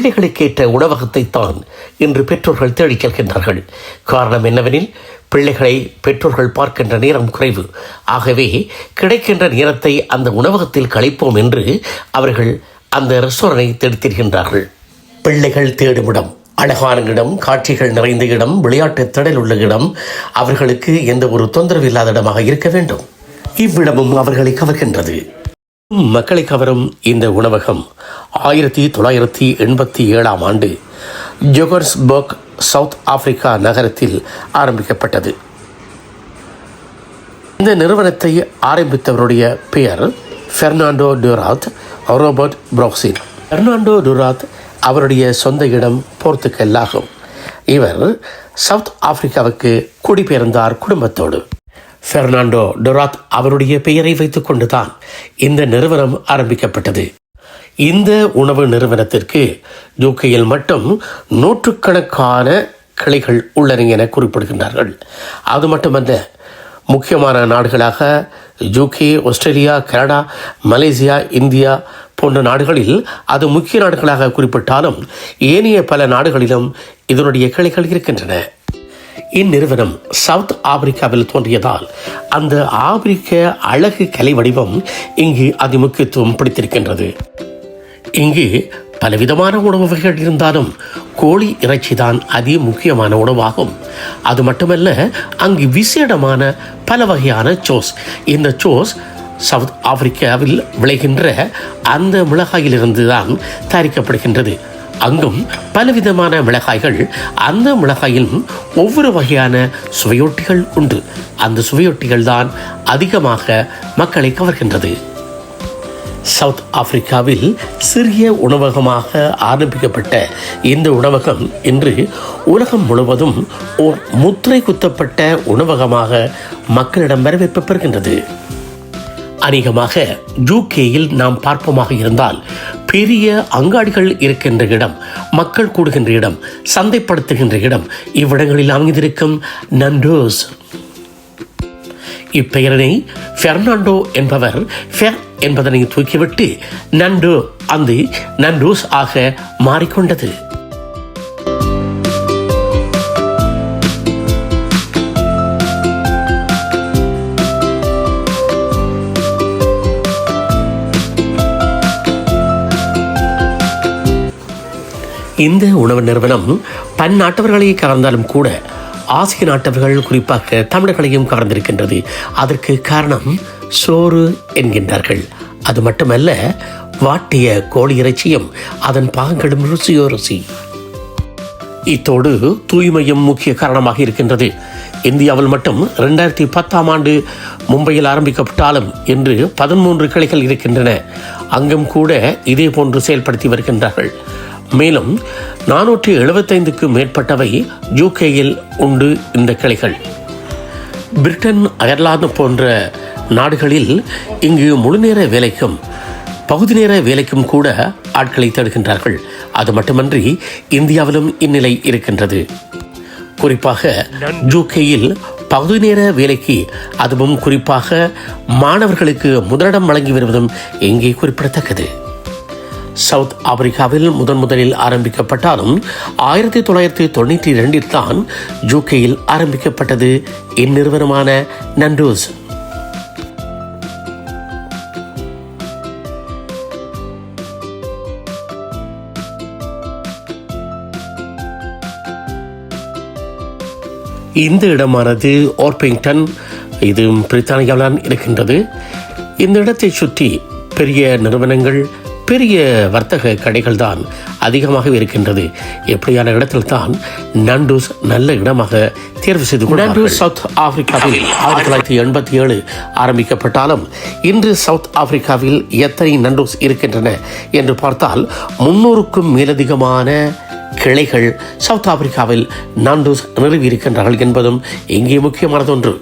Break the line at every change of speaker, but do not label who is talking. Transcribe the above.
பிள்ளைகளுக்கேற்ற உணவகத்தை தான் இன்று பெற்றோர்கள் தேடிச் செல்கின்றார்கள். காரணம் என்னவெனில், பிள்ளைகளை பெற்றோர்கள் பார்க்கின்ற நேரம் குறைவு. ஆகவே கிடைக்கின்ற நேரத்தை அந்த உணவகத்தில் கழிப்போம் என்று அவர்கள் அந்த ரெஸ்டாரண்டை தேடித்திருக்கின்றார்கள். பிள்ளைகள் தேடும் இடம், அழகான இடம், காட்சிகள் நிறைந்த இடம், விளையாட்டு திடல் உள்ள இடம், அவர்களுக்கு எந்த ஒரு தொந்தரவு இல்லாத இடமாக இருக்க வேண்டும். இவ்விடமும் அவர்களை கவர்கின்றது. மக்களை கவரும் இந்த உணவகம் 1987 ஆண்டு ஜோகன்ஸ்பர்க், சவுத் ஆப்பிரிக்கா நகரத்தில் ஆரம்பிக்கப்பட்டது. இந்த நிறுவனத்தை ஆரம்பித்தவருடைய பெயர் பெர்னாண்டோ டுராத் ரோபர்ட் ப்ரௌசின். பெர்னாண்டோ டுராத் அவருடைய சொந்த இடம் போர்த்துகல் ஆகும். இவர் சவுத் ஆப்பிரிக்காவுக்கு குடிபெயர்ந்தார் குடும்பத்தோடு. பெர்னாண்டோ டுராத் அவருடைய பெயரை வைத்துக் கொண்டுதான் இந்த நிறுவனம் ஆரம்பிக்கப்பட்டது. இந்த உணவு நிறுவனத்திற்கு யூகேயில் மட்டும் 100கணக்கான கிளைகள் உள்ளன என குறிப்பிடுகின்றார்கள். அது மட்டுமல்ல, முக்கியமான நாடுகளாக UK, Australia, Canada, Malaysia, India போன்ற நாடுகளில் அது முக்கிய நாடுகளாக குறிப்பிட்டாலும் ஏனைய பல நாடுகளிலும் இதனுடைய கிளைகள் இருக்கின்றன. இந்நிறுவனம் சவுத் ஆப்பிரிக்காவில் தோன்றியதால் அந்த ஆப்பிரிக்க அழகு கலை வடிவம் இங்கு அதிமுக்கியத்துவம் பிடித்திருக்கின்றது. இங்கு பலவிதமான உணவு வகைகள் இருந்தாலும் கோழி இறைச்சி தான் அதி முக்கியமான உணவாகும். அது மட்டுமல்ல, அங்கு விசேடமான பல வகையான சோஸ். இந்த சோஸ் சவுத் ஆப்பிரிக்காவில் விளைகின்ற அந்த மிளகாயிலிருந்து தான் தயாரிக்கப்படுகின்றது. அங்கும் பலவிதமான மிளகாய்கள், அந்த மிளகாயில் ஒவ்வொரு வகையான சுவையொட்டிகள் உண்டு. அந்த சுவையொட்டிகள் தான் அதிகமாக மக்களை கவர்கின்றது. சவுத் ஆப்பிரிக்காவில் சிறிய உணவகமாக ஆரம்பிக்கப்பட்ட இந்த உணவகம் இன்று உலகம் முழுவதும் ஓர் முத்திரை குத்தப்பட்ட உணவகமாக மக்களிடம் வரவேற்பு பெறுகின்றது. அநேகமாக யூகேயில் நாம் பார்ப்போமாக இருந்தால் பெரிய அங்காடிகள் இருக்கின்ற இடம், மக்கள் கூடுகின்ற இடம், சந்தைப்படுத்துகின்ற இடம், இவ்விடங்களில் அமைந்திருக்கும் நண்டோஸ். இப்பெயரினை பெர்னாண்டோ என்பவர் ஃபெர் என்பதனை தூக்கிவிட்டு நண்டோ அந்த நண்டோஸ் ஆக மாறிக்கொண்டது. இந்த உணவு நிறுவனம் பன்னாட்டவர்களை கவர்ந்தாலும் கூட ஆசிய நாட்டவர்கள், குறிப்பாக தமிழர்களையும் கவர்ந்திருக்கின்றது. அதற்கு காரணம் சோறு என்கின்றார்கள். அது மட்டுமல்ல, வாட்டிய கோழி இறைச்சியும் அதன் பாகங்களும் ருசியோ ருசி. இத்தோடு தூய்மையும் முக்கிய காரணமாக இருக்கின்றது. இந்தியாவில் மட்டும் 2010 ஆண்டு மும்பையில் ஆரம்பிக்கப்பட்டாலும் இன்று 13 கிளைகள் இருக்கின்றன. அங்கும் கூட இதே போன்று செயல்படுத்தி வருகின்றார்கள். மேலும் 475க்கும் மேற்பட்டவை யூகேயில் உண்டு. இந்த கிளைகள் பிரிட்டன், அயர்லாந்து போன்ற நாடுகளில் இங்கு முழுநேர வேலைக்கும் பகுதி நேர வேலைக்கும் கூட ஆட்களை தேடுகின்றார்கள். அது மட்டுமன்றி இந்தியாவிலும் இந்நிலை இருக்கின்றது. குறிப்பாக யூகேயில் பகுதி நேர வேலைக்கு, அதுவும் குறிப்பாக மாணவர்களுக்கு முதலிடம் வழங்கி வருவதும் இங்கே குறிப்பிடத்தக்கது. சவுத் ஆப்பிரிக்காவில் முதலில் ஆரம்பிக்கப்பட்டாலும் 1992 தான் யூகேயில் ஆரம்பிக்கப்பட்டது இந்நிறுவனமான நண்டோஸ். இந்த இடமானது ஓர்பிங்டன், இது பிரித்தானியாவில் இருக்கின்றது. இந்த இடத்தை சுற்றி பெரிய நிறுவனங்கள், பெரிய வர்த்தக கடைகள் தான் அதிகமாக இருக்கின்றது. எப்படியான இடத்தில் தான் நண்டோஸ் நல்ல இடமாக தேர்வு செய்து கொண்டார்கள். சவுத் ஆப்பிரிக்காவில் 1987 ஆரம்பிக்கப்பட்டாலும் இன்று சவுத் ஆப்பிரிக்காவில் எத்தனை நண்டோஸ் இருக்கின்றன என்று பார்த்தால் 300க்கும் மேலதிகமான கிளைகள் சவுத் ஆப்பிரிக்காவில் நண்டோஸ் நிறுவி இருக்கின்றார்கள் என்பதும் இங்கே முக்கியமானது ஒன்று.